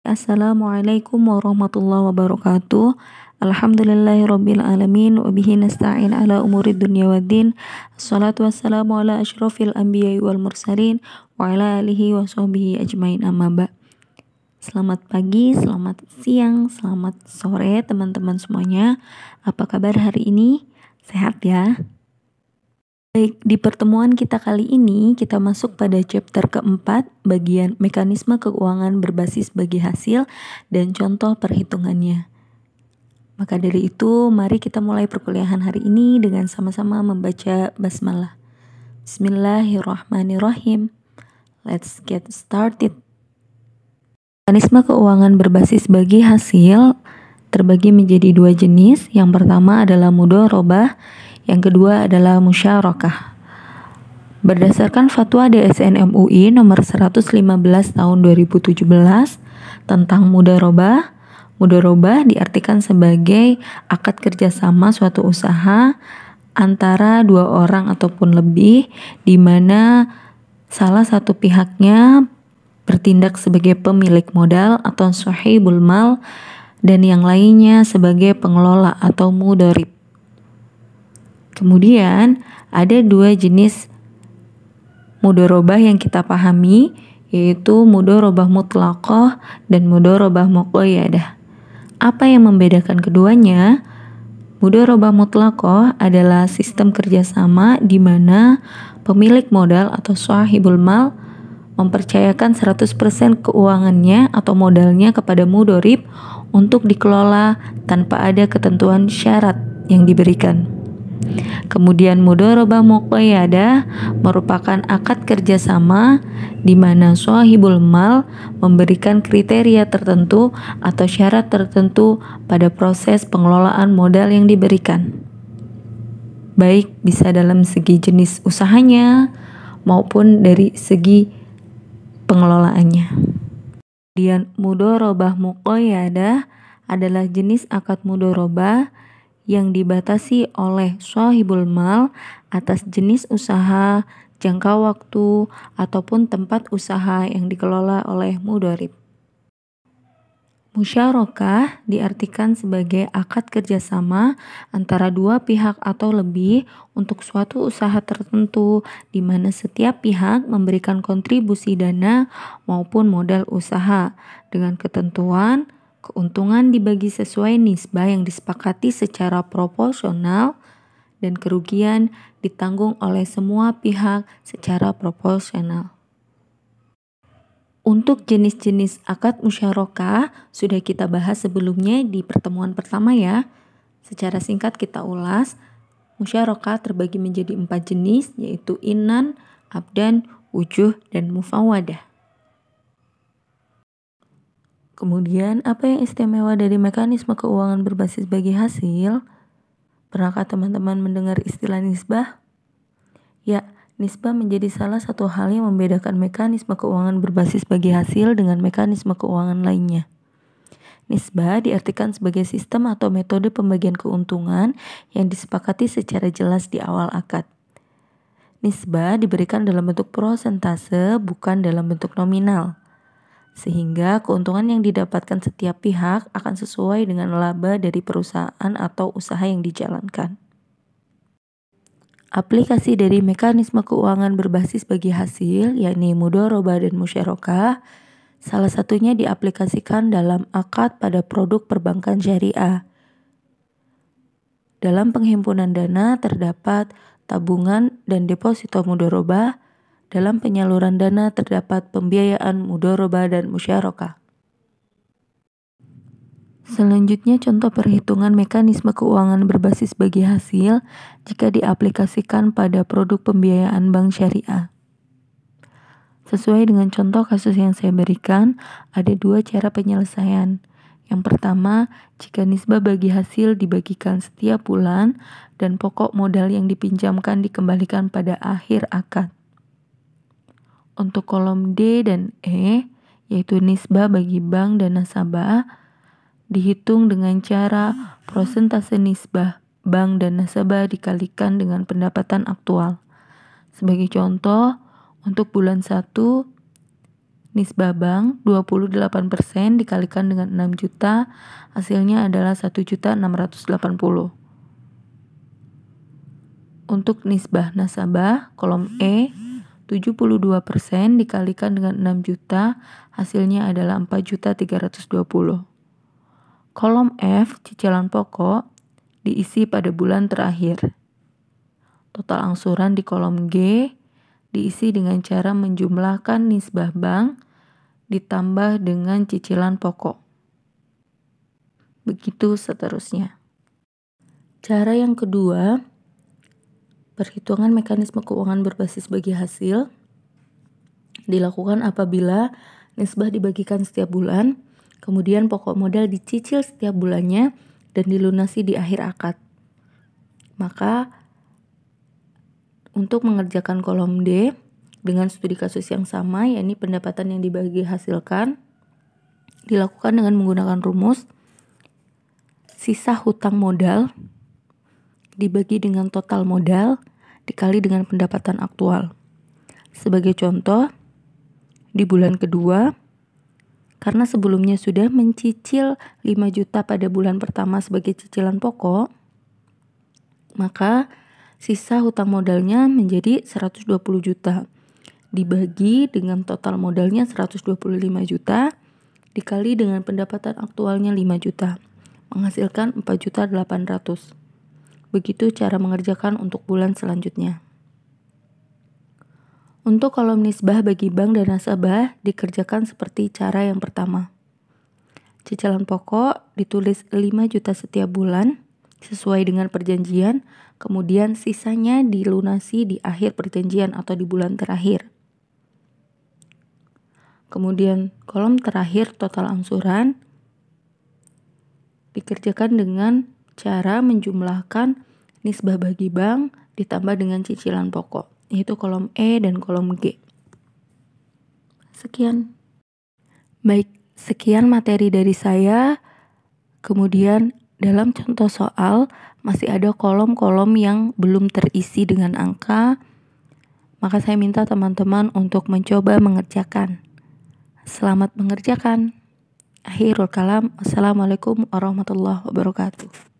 Assalamualaikum warahmatullahi wabarakatuh. Alhamdulillahirabbil alamin wa bihi nasta'in ala umurid dunya waddin. Assalatu wassalamu ala asyrafil anbiya'i wal mursalin wa ala alihi wa sahbihi ajmain, amma ba'. Selamat pagi, selamat siang, selamat sore teman-teman semuanya. Apa kabar hari ini? Sehat ya? Baik, di pertemuan kita kali ini kita masuk pada chapter keempat, bagian mekanisme keuangan berbasis bagi hasil dan contoh perhitungannya. Maka dari itu, mari kita mulai perkuliahan hari ini dengan sama-sama membaca basmalah. Bismillahirrahmanirrahim. Let's get started. Mekanisme keuangan berbasis bagi hasil terbagi menjadi dua jenis. Yang pertama adalah mudharabah, yang kedua adalah musyarakah. Berdasarkan fatwa DSN MUI nomor 115 tahun 2017 tentang mudharabah, mudharabah diartikan sebagai akad kerjasama suatu usaha antara dua orang ataupun lebih, di mana salah satu pihaknya bertindak sebagai pemilik modal atau sahibul mal dan yang lainnya sebagai pengelola atau mudharib. Kemudian ada dua jenis mudharabah yang kita pahami, yaitu mudharabah mutlaqah dan mudharabah muqayyadah. Apa yang membedakan keduanya? Mudharabah mutlaqah adalah sistem kerjasama di mana pemilik modal atau sahibul mal mempercayakan 100% keuangannya atau modalnya kepada mudharib untuk dikelola tanpa ada ketentuan syarat yang diberikan. Kemudian mudharabah muqayyadah merupakan akad kerjasama di mana sahibul mal memberikan kriteria tertentu atau syarat tertentu pada proses pengelolaan modal yang diberikan, baik bisa dalam segi jenis usahanya maupun dari segi pengelolaannya. Kemudian mudharabah muqayyadah adalah jenis akad mudharabah yang dibatasi oleh sahibul mal atas jenis usaha, jangka waktu, ataupun tempat usaha yang dikelola oleh mudharib. Musyarakah diartikan sebagai akad kerjasama antara dua pihak atau lebih untuk suatu usaha tertentu, di mana setiap pihak memberikan kontribusi dana maupun modal usaha dengan ketentuan keuntungan dibagi sesuai nisbah yang disepakati secara proporsional dan kerugian ditanggung oleh semua pihak secara proporsional. Untuk jenis-jenis akad musyarakah sudah kita bahas sebelumnya di pertemuan pertama ya. Secara singkat kita ulas. Musyarakah terbagi menjadi 4 jenis, yaitu inan, abdan, wujuh, dan mufawadah. Kemudian, apa yang istimewa dari mekanisme keuangan berbasis bagi hasil? Pernahkah teman-teman mendengar istilah nisbah? Ya, nisbah menjadi salah satu hal yang membedakan mekanisme keuangan berbasis bagi hasil dengan mekanisme keuangan lainnya. Nisbah diartikan sebagai sistem atau metode pembagian keuntungan yang disepakati secara jelas di awal akad. Nisbah diberikan dalam bentuk prosentase, bukan dalam bentuk nominal, sehingga keuntungan yang didapatkan setiap pihak akan sesuai dengan laba dari perusahaan atau usaha yang dijalankan. Aplikasi dari mekanisme keuangan berbasis bagi hasil, yakni mudharabah dan musyarakah, salah satunya diaplikasikan dalam akad pada produk perbankan syariah. Dalam penghimpunan dana terdapat tabungan dan deposito mudharabah. Dalam penyaluran dana terdapat pembiayaan mudharabah dan musyarakah. Selanjutnya contoh perhitungan mekanisme keuangan berbasis bagi hasil jika diaplikasikan pada produk pembiayaan bank syariah. Sesuai dengan contoh kasus yang saya berikan, ada dua cara penyelesaian. Yang pertama, jika nisbah bagi hasil dibagikan setiap bulan dan pokok modal yang dipinjamkan dikembalikan pada akhir akad. Untuk kolom D dan E, yaitu nisbah bagi bank dan nasabah, dihitung dengan cara prosentase nisbah bank dan nasabah dikalikan dengan pendapatan aktual. Sebagai contoh, untuk bulan 1, Nisbah bank 28% dikalikan dengan 6 juta, hasilnya adalah 1.680.000. Untuk nisbah nasabah, kolom E, 72% dikalikan dengan 6 juta, hasilnya adalah 4.320.000. Kolom F, cicilan pokok, diisi pada bulan terakhir. Total angsuran di kolom G, diisi dengan cara menjumlahkan nisbah bank ditambah dengan cicilan pokok. Begitu seterusnya. Cara yang kedua, perhitungan mekanisme keuangan berbasis bagi hasil dilakukan apabila nisbah dibagikan setiap bulan, kemudian pokok modal dicicil setiap bulannya dan dilunasi di akhir akad. Maka untuk mengerjakan kolom D dengan studi kasus yang sama, yakni pendapatan yang dibagi hasilkan, dilakukan dengan menggunakan rumus sisa hutang modal dibagi dengan total modal dikali dengan pendapatan aktual. Sebagai contoh, di bulan kedua, karena sebelumnya sudah mencicil 5 juta pada bulan pertama sebagai cicilan pokok, maka sisa hutang modalnya menjadi 120 juta. Dibagi dengan total modalnya 125 juta dikali dengan pendapatan aktualnya 5 juta, menghasilkan 4.800.000. Begitu cara mengerjakan untuk bulan selanjutnya. Untuk kolom nisbah bagi bank dan nasabah dikerjakan seperti cara yang pertama. Cicilan pokok ditulis 5 juta setiap bulan sesuai dengan perjanjian, kemudian sisanya dilunasi di akhir perjanjian atau di bulan terakhir. Kemudian kolom terakhir total angsuran dikerjakan dengan cara menjumlahkan nisbah bagi bank ditambah dengan cicilan pokok, yaitu kolom E dan kolom G. Sekian. Baik, sekian materi dari saya. Kemudian dalam contoh soal masih ada kolom-kolom yang belum terisi dengan angka, maka saya minta teman-teman untuk mencoba mengerjakan. Selamat mengerjakan. Akhirul kalam. Assalamualaikum warahmatullahi wabarakatuh.